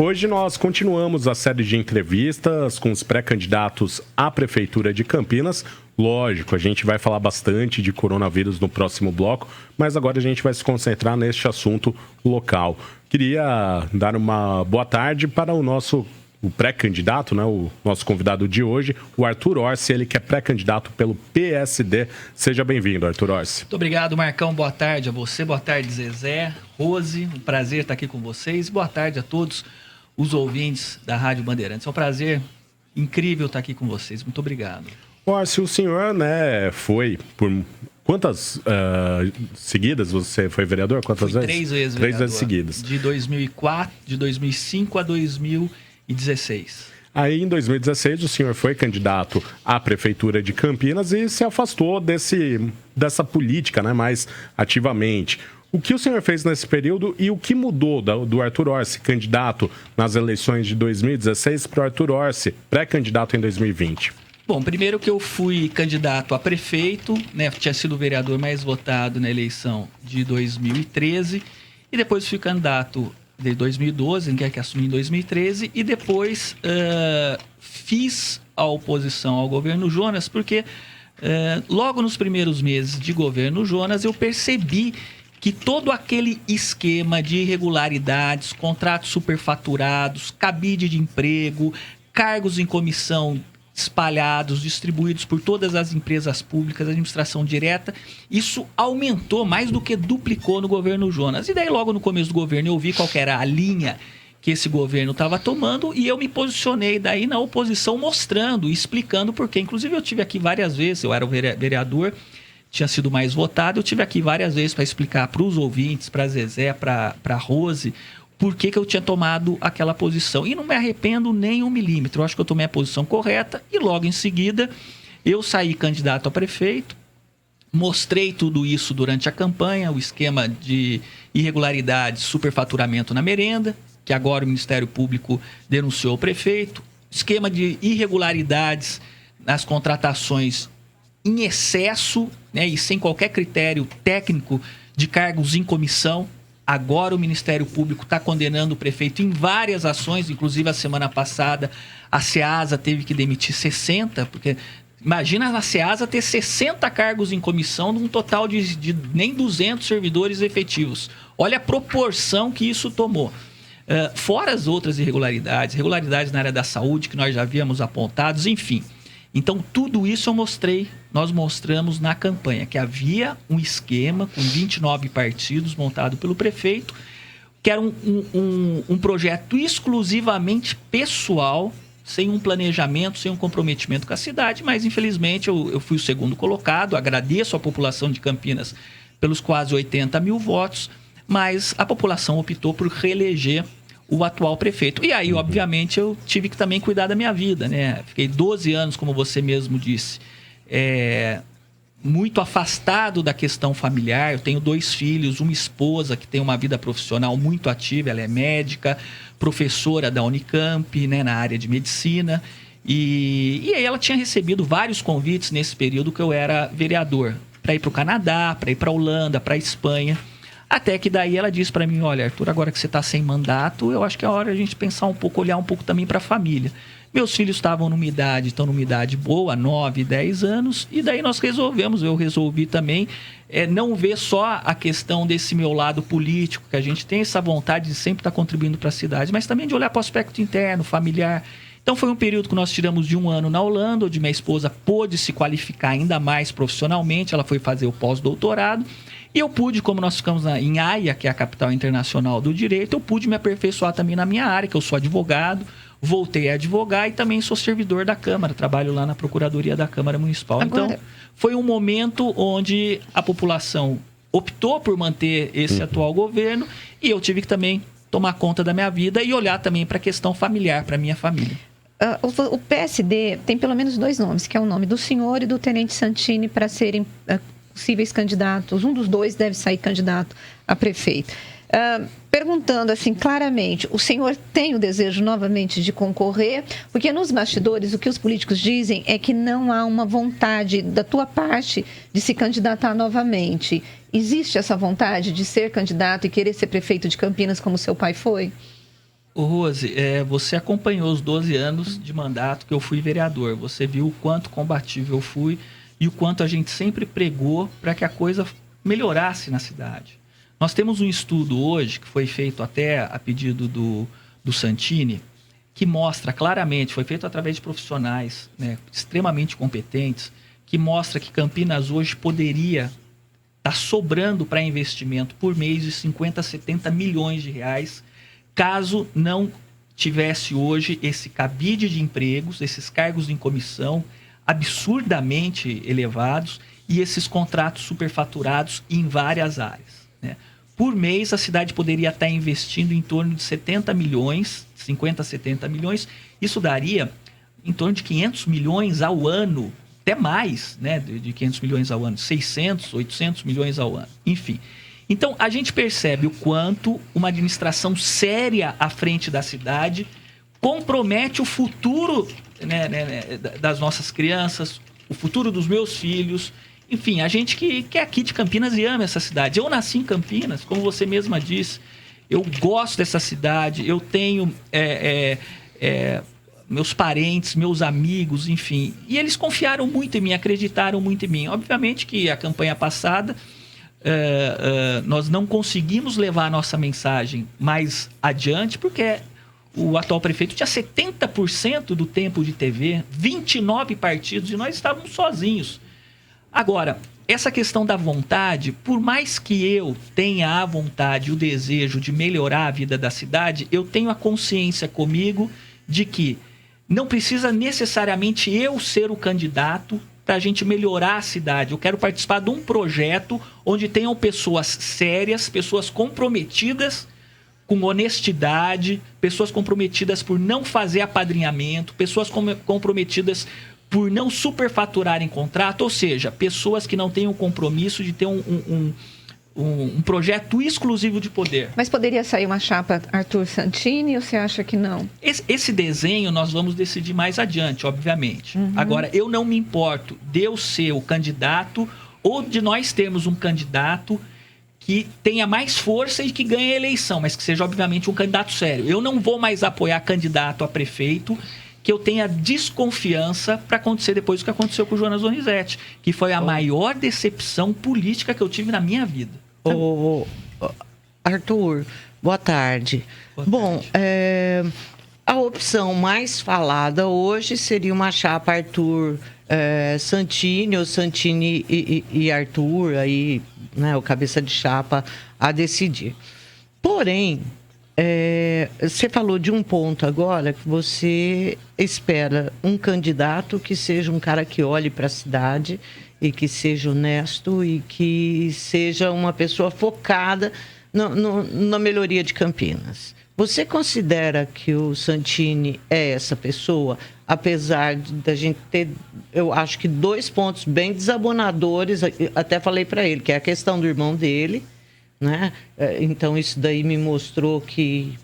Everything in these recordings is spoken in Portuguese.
Hoje nós continuamos a série de entrevistas com os pré-candidatos à Prefeitura de Campinas. Lógico, a gente vai falar bastante de coronavírus no próximo bloco, mas agora a gente vai se concentrar neste assunto local. Queria dar uma boa tarde para o pré-candidato, né, o nosso convidado de hoje, o Arthur Orsi, ele que é pré-candidato pelo PSD. Seja bem-vindo, Arthur Orsi. Muito obrigado, Marcão. Boa tarde a você, boa tarde, Zezé, Rose. Um prazer estar aqui com vocês. Boa tarde a todos os ouvintes da Rádio Bandeirantes. É um prazer incrível estar aqui com vocês. Muito obrigado. Orsi, o senhor, né, foi por... Quantas seguidas você foi vereador? Quantas vezes? 3 vezes vereador. 3 vezes seguidas. De 2004, de 2005 a 2016. Aí, em 2016, o senhor foi candidato à Prefeitura de Campinas e se afastou dessa política, né, mais ativamente. O que o senhor fez nesse período e o que mudou do Arthur Orsi, candidato nas eleições de 2016, para o Arthur Orsi, pré-candidato em 2020? Bom, primeiro que eu fui candidato a prefeito, né, tinha sido o vereador mais votado na eleição de 2013, e depois fui candidato de 2012, que assumi em 2013, e depois fiz a oposição ao governo Jonas, porque logo nos primeiros meses de governo Jonas eu percebi que todo aquele esquema de irregularidades, contratos superfaturados, cabide de emprego, cargos em comissão espalhados, distribuídos por todas as empresas públicas, administração direta, isso aumentou mais do que duplicou no governo Jonas. E daí logo no começo do governo eu vi qual que era a linha que esse governo estava tomando e eu me posicionei daí na oposição mostrando, explicando por quê. Inclusive eu tive aqui várias vezes, eu era o vereador, tinha sido mais votado, eu tive aqui várias vezes para explicar para os ouvintes, para Zezé, para Rose, por que eu tinha tomado aquela posição. E não me arrependo nem 1 milímetro. Eu acho que eu tomei a posição correta e logo em seguida eu saí candidato a prefeito, mostrei tudo isso durante a campanha, o esquema de irregularidades, superfaturamento na merenda, que agora o Ministério Público denunciou o prefeito, esquema de irregularidades nas contratações em excesso, né, e sem qualquer critério técnico de cargos em comissão. Agora o Ministério Público está condenando o prefeito em várias ações, inclusive a semana passada a Ceasa teve que demitir 60, porque imagina a Ceasa ter 60 cargos em comissão num total de nem 200 servidores efetivos. Olha a proporção que isso tomou. Fora as outras irregularidades na área da saúde que nós já havíamos apontados, enfim. Então, tudo isso nós mostramos na campanha, que havia um esquema com 29 partidos montado pelo prefeito, que era um projeto exclusivamente pessoal, sem um planejamento, sem um comprometimento com a cidade, mas infelizmente eu fui o segundo colocado, agradeço à população de Campinas pelos quase 80 mil votos, mas a população optou por reeleger o atual prefeito. E aí, obviamente, eu tive que também cuidar da minha vida, né? Fiquei 12 anos, como você mesmo disse, muito afastado da questão familiar. Eu tenho 2 filhos, uma esposa que tem uma vida profissional muito ativa, ela é médica, professora da Unicamp, né, na área de medicina. E aí ela tinha recebido vários convites nesse período que eu era vereador, para ir para o Canadá, para ir para a Holanda, para a Espanha. Até que daí ela disse para mim, olha, Arthur, agora que você está sem mandato, eu acho que é hora a gente pensar um pouco, olhar um pouco também para a família. Meus filhos estão numa idade boa, 9, 10 anos, e daí eu resolvi também não ver só a questão desse meu lado político, que a gente tem essa vontade de sempre estar contribuindo para a cidade, mas também de olhar para o aspecto interno, familiar. Então foi um período que nós tiramos de 1 ano na Holanda, onde minha esposa pôde se qualificar ainda mais profissionalmente, ela foi fazer o pós-doutorado, e eu pude, como nós ficamos em Haia, que é a capital internacional do direito, eu pude me aperfeiçoar também na minha área, que eu sou advogado, voltei a advogar e também sou servidor da Câmara, trabalho lá na Procuradoria da Câmara Municipal. Agora... Então, foi um momento onde a população optou por manter esse atual governo e eu tive que também tomar conta da minha vida e olhar também para a questão familiar, para a minha família. O PSD tem pelo menos 2 nomes, que é o nome do senhor e do Tenente Santini, para serem possíveis candidatos. Um dos 2 deve sair candidato a prefeito. Perguntando assim claramente, o senhor tem o desejo novamente de concorrer? Porque nos bastidores o que os políticos dizem é que não há uma vontade da tua parte de se candidatar novamente. Existe essa vontade de ser candidato e querer ser prefeito de Campinas como seu pai foi? Ô Rose, você acompanhou os 12 anos de mandato que eu fui vereador. Você viu o quanto combativo eu fui e o quanto a gente sempre pregou para que a coisa melhorasse na cidade. Nós temos um estudo hoje, que foi feito até a pedido do Santini, que mostra claramente, foi feito através de profissionais, né, extremamente competentes, que mostra que Campinas hoje poderia estar sobrando para investimento por mês de 50 a 70 milhões de reais, caso não tivesse hoje esse cabide de empregos, esses cargos em comissão absurdamente elevados e esses contratos superfaturados em várias áreas, né? Por mês, a cidade poderia estar investindo em torno de 70 milhões, 50 a 70 milhões. Isso daria em torno de 500 milhões ao ano, até mais, né, de 500 milhões ao ano, 600, 800 milhões ao ano, enfim. Então, a gente percebe o quanto uma administração séria à frente da cidade compromete o futuro, né, das nossas crianças, o futuro dos meus filhos. Enfim, a gente que é aqui de Campinas e ama essa cidade. Eu nasci em Campinas, como você mesma disse. Eu gosto dessa cidade, eu tenho meus parentes, meus amigos, enfim. E eles confiaram muito em mim, acreditaram muito em mim. Obviamente que a campanha passada, nós não conseguimos levar a nossa mensagem mais adiante, porque o atual prefeito tinha 70% do tempo de TV, 29 partidos, e nós estávamos sozinhos. Agora, essa questão da vontade, por mais que eu tenha a vontade e o desejo de melhorar a vida da cidade, eu tenho a consciência comigo de que não precisa necessariamente eu ser o candidato para a gente melhorar a cidade. Eu quero participar de um projeto onde tenham pessoas sérias, pessoas comprometidas com honestidade, pessoas comprometidas por não fazer apadrinhamento, pessoas comprometidas por não superfaturar em contrato, ou seja, pessoas que não têm o compromisso de ter um projeto exclusivo de poder. Mas poderia sair uma chapa Arthur Santini ou você acha que não? Esse desenho nós vamos decidir mais adiante, obviamente. Agora, eu não me importo de eu ser o candidato ou de nós termos um candidato que tenha mais força e que ganhe a eleição, mas que seja, obviamente, um candidato sério. Eu não vou mais apoiar candidato a prefeito que eu tenha desconfiança para acontecer depois do que aconteceu com o Jonas Donizete, que foi a maior decepção política que eu tive na minha vida. Arthur, boa tarde. Bom, a opção mais falada hoje seria uma chapa Arthur Santini, ou Santini e Arthur, aí, né, o cabeça de chapa a decidir. Porém, você falou de um ponto agora que você espera um candidato que seja um cara que olhe para a cidade e que seja honesto e que seja uma pessoa focada na melhoria de Campinas. Você considera que o Santini é essa pessoa, apesar da gente ter, eu acho que 2 pontos bem desabonadores, até falei para ele, que é a questão do irmão dele, né? Então isso daí me mostrou que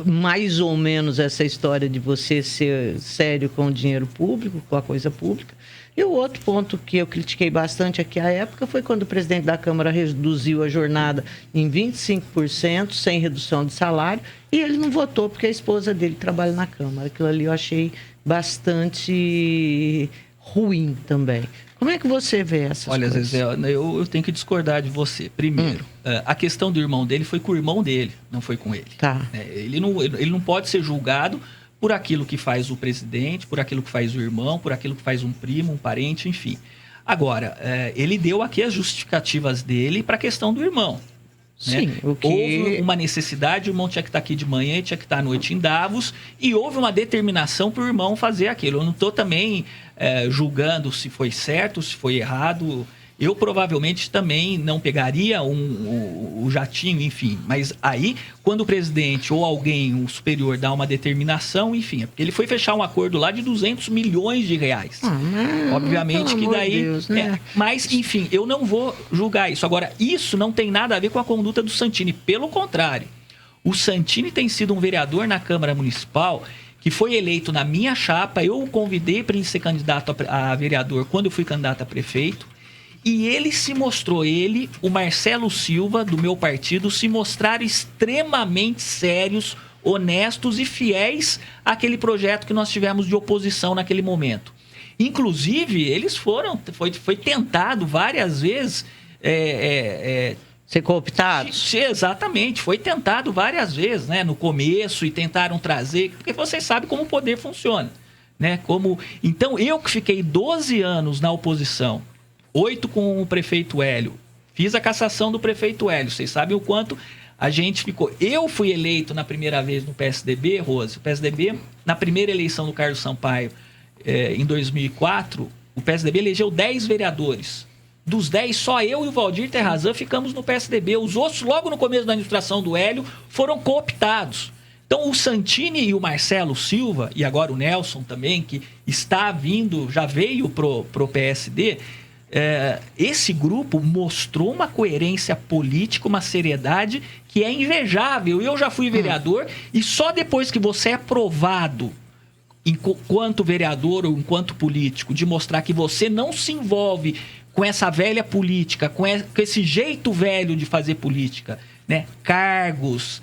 mais ou menos essa história de você ser sério com o dinheiro público, com a coisa pública. E o outro ponto que eu critiquei bastante aqui à época foi quando o presidente da Câmara reduziu a jornada em 25%, sem redução de salário, e ele não votou porque a esposa dele trabalha na Câmara. Aquilo ali eu achei bastante ruim também. Como é que você vê essas coisas? Olha, Zezé, eu tenho que discordar de você. Primeiro, a questão do irmão dele foi com o irmão dele, não foi com ele. Tá. Ele não pode ser julgado por aquilo que faz o presidente, por aquilo que faz o irmão, por aquilo que faz um primo, um parente, enfim. Agora, ele deu aqui as justificativas dele para a questão do irmão. Sim, né? o que... Houve uma necessidade, o irmão tinha que estar aqui de manhã e tinha que estar à noite em Davos, e houve uma determinação para o irmão fazer aquilo. Eu não estou também julgando se foi certo, se foi errado. Eu provavelmente também não pegaria o jatinho, enfim. Mas aí, quando o presidente ou alguém, um superior, dá uma determinação, enfim, é porque ele foi fechar um acordo lá de 200 milhões de reais. Obviamente que daí... Deus, né? Mas, enfim, eu não vou julgar isso. Agora, isso não tem nada a ver com a conduta do Santini. Pelo contrário, o Santini tem sido um vereador na Câmara Municipal que foi eleito na minha chapa. Eu o convidei para ele ser candidato a vereador quando eu fui candidato a prefeito. E ele se mostrou, o Marcelo Silva, do meu partido, se mostraram extremamente sérios, honestos e fiéis àquele projeto que nós tivemos de oposição naquele momento. Inclusive, eles foi tentado várias vezes... Ser cooptados? Exatamente, foi tentado várias vezes, né, no começo, e tentaram trazer, porque vocês sabem como o poder funciona, né? Então, eu que fiquei 12 anos na oposição, 8 com o prefeito Hélio, fiz a cassação do prefeito Hélio, vocês sabem o quanto a gente ficou. Eu fui eleito na primeira vez no PSDB, Rose, o PSDB, na primeira eleição do Carlos Sampaio, em 2004, o PSDB elegeu 10 vereadores. Dos 10, só eu e o Valdir Terrazan ficamos no PSDB. Os outros, logo no começo da administração do Hélio, foram cooptados. Então, o Santini e o Marcelo Silva, e agora o Nelson também, que está vindo, já veio pro PSD, esse grupo mostrou uma coerência política, uma seriedade que é invejável. Eu já fui vereador e só depois que você é aprovado enquanto vereador ou enquanto político, de mostrar que você não se envolve com essa velha política, com esse jeito velho de fazer política, né? Cargos,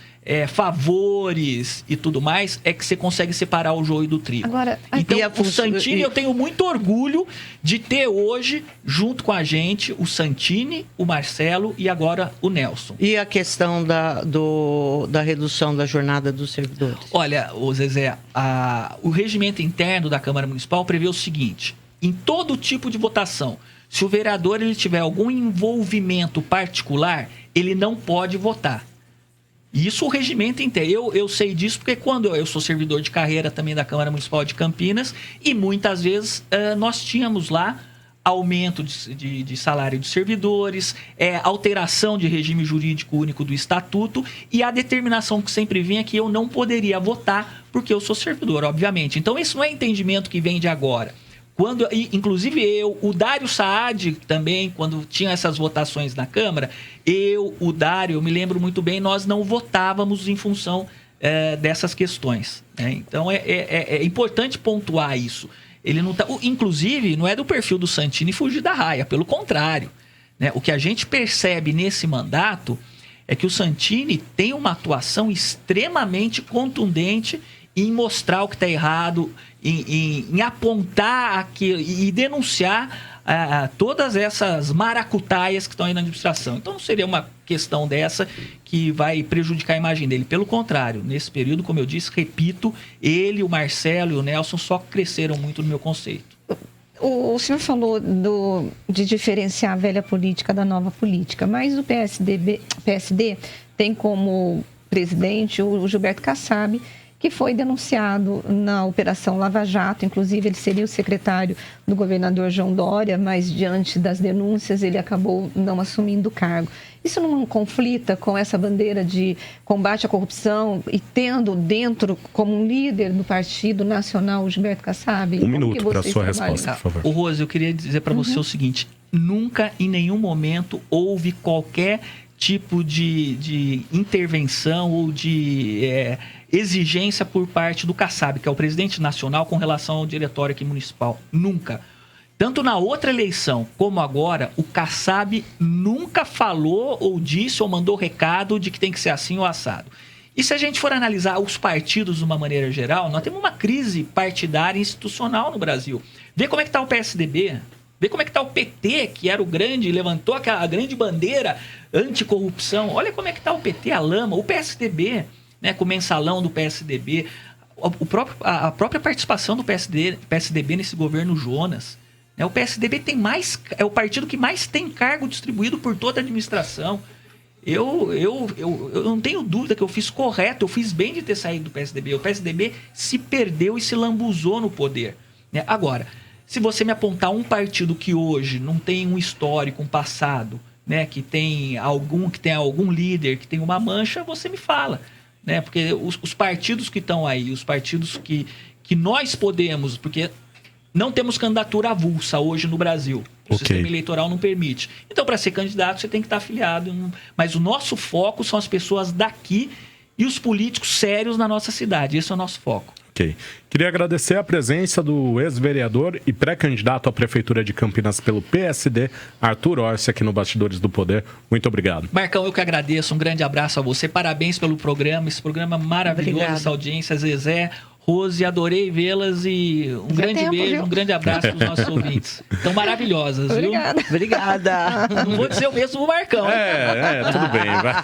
favores e tudo mais, é que você consegue separar o joio do trigo. Agora, então, o Santini, eu tenho muito orgulho de ter hoje, junto com a gente, o Santini, o Marcelo e agora o Nelson. E a questão da redução da jornada dos servidores? Olha, Zezé, o regimento interno da Câmara Municipal prevê o seguinte: em todo tipo de votação, se o vereador ele tiver algum envolvimento particular, ele não pode votar. Isso o regimento interno. Eu sei disso porque quando eu sou servidor de carreira também da Câmara Municipal de Campinas, e muitas vezes nós tínhamos lá aumento de salário de servidores, alteração de regime jurídico único do estatuto, e a determinação que sempre vinha é que eu não poderia votar porque eu sou servidor, obviamente. Então, esse não é entendimento que vem de agora. Inclusive o Dário Saad também, quando tinha essas votações na Câmara, o Dário, eu me lembro muito bem, nós não votávamos em função dessas questões, né? Então é importante pontuar isso. Ele não inclusive, não é do perfil do Santini fugir da raia, pelo contrário, né? O que a gente percebe nesse mandato é que o Santini tem uma atuação extremamente contundente em mostrar o que está errado, em apontar aquilo e denunciar todas essas maracutaias que estão aí na administração. Então não seria uma questão dessa que vai prejudicar a imagem dele. Pelo contrário, nesse período, como eu disse, repito, ele, o Marcelo e o Nelson só cresceram muito no meu conceito. O senhor falou de diferenciar a velha política da nova política, mas o PSD tem como presidente o Gilberto Kassab, que foi denunciado na Operação Lava Jato. Inclusive, ele seria o secretário do governador João Dória, mas diante das denúncias ele acabou não assumindo o cargo. Isso não conflita com essa bandeira de combate à corrupção e tendo dentro, como um líder do Partido Nacional, o Gilberto Kassab? Um minuto para a sua resposta, por favor. Rose, eu queria dizer para você o seguinte: nunca, em nenhum momento, houve qualquer tipo de intervenção ou de exigência por parte do Kassab, que é o presidente nacional, com relação ao diretório aqui municipal. Nunca. Tanto na outra eleição como agora, o Kassab nunca falou ou disse ou mandou recado de que tem que ser assim ou assado. E se a gente for analisar os partidos de uma maneira geral, nós temos uma crise partidária institucional no Brasil. Vê como é que está o PSDB, vê como é que está o PT, que era o grande, levantou a grande bandeira anticorrupção. Olha como é que está o PT, a lama, o PSDB, né, com o mensalão do PSDB, a própria participação do PSDB nesse governo Jonas. O PSDB é o partido que mais tem cargo distribuído por toda a administração. Eu não tenho dúvida que eu fiz correto, eu fiz bem de ter saído do PSDB. O PSDB se perdeu e se lambuzou no poder, né? Agora, se você me apontar um partido que hoje não tem um histórico, um passado, né, que tem algum líder, que tem uma mancha, você me fala, né? Porque os partidos que estão aí, os partidos que nós podemos, porque não temos candidatura avulsa hoje no Brasil. O sistema eleitoral não permite. Então, para ser candidato, você tem que estar afiliado. Mas o nosso foco são as pessoas daqui e os políticos sérios na nossa cidade. Esse é o nosso foco. Ok. Queria agradecer a presença do ex-vereador e pré-candidato à Prefeitura de Campinas pelo PSD, Arthur Orsi, aqui no Bastidores do Poder. Muito obrigado. Marcão, eu que agradeço. Um grande abraço a você. Parabéns pelo programa. Esse programa maravilhoso, Obrigada. essa audiência. Zezé, Rose, adorei vê-las e um grande beijo, viu? um grande abraço para os nossos ouvintes. Estão maravilhosas, viu? Obrigada. Obrigada. Não vou dizer o mesmo do Marcão. Tudo bem. Vai.